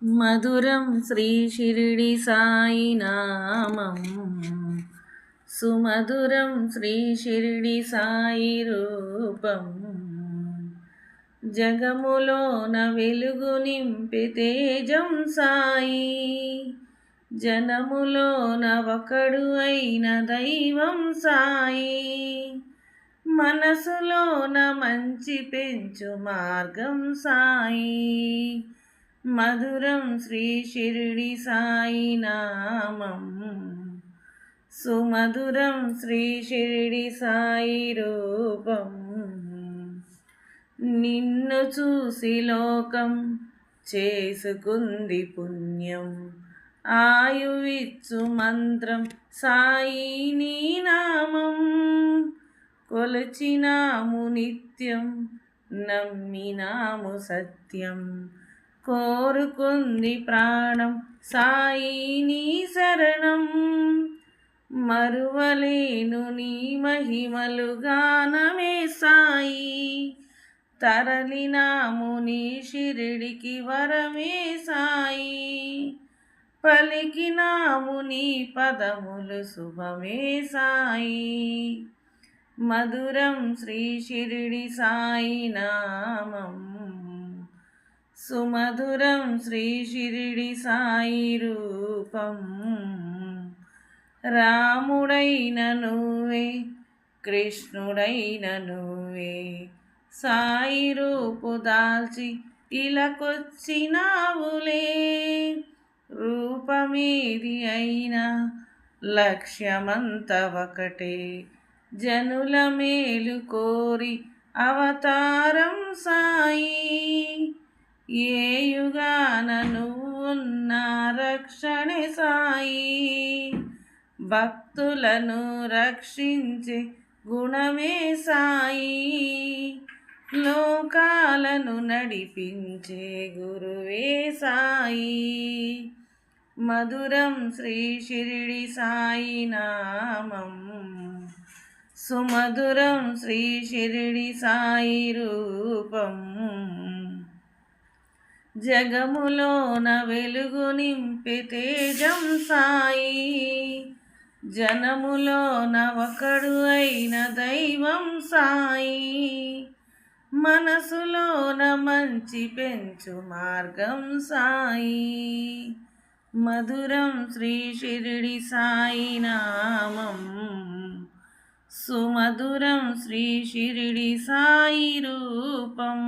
మధురం శ్రీ షిరిడి సాయి నామం, సుమధురం శ్రీ షిరిడి సాయి రూపం. జగములోన వెలుగు నింపి తేజం సాయి, జనములోన ఒకడు అయిన దైవం సాయి. మనసులోన మంచి పెంచు మార్గం సాయి, మధురం శ్రీ షిరిడి సాయి నామం, సుమధురం శ్రీ షిరిడి సాయి రూపం. నిన్ను చూసి లోకం చేసుకుంది పుణ్యం, ఆయువిచ్చు మంత్రం సాయి నీ నామం. కొలచినాము నిత్యం, నమ్మినాము సత్యం, కోరుకుంది ప్రాణం సాయి నీ శరణం. మరువలేను నీ మహిమలు గానమే సాయి, తరలినాము నీ షిరిడికి వరమే సాయి. పలికినాము నీ పదములు శుభమే సాయి, మధురం శ్రీ షిరిడి సాయి నామం, సుమధురం శ్రీ షిరిడి సాయి రూపం. రాముడైన నువ్వే, కృష్ణుడైన నువ్వే, సాయి రూపు దాల్చి ఇలాకొచ్చినావులే. రూపమేది అయినా లక్ష్యమంత ఒకటే, జనుల మేలు కోరి అవతారం సాయి. ఏ యుగాన నువ్వున్న రక్షణే సాయి, భక్తులను రక్షించే గుణమే సాయి. లోకాలను నడిపించే గురువే సాయి, మధురం శ్రీ షిరిడి సాయి నామం, సుమధురం శ్రీ షిరిడి సాయి రూపం. జగములోన వెలుగు నింపి తేజం సాయి, జనములోన ఒకడు అయిన దైవం సాయి. మనసులోన మంచి పెంచు మార్గం సాయి, మధురం శ్రీ షిరిడి సాయి నామం, సుమధురం శ్రీ షిరిడి సాయి రూపం.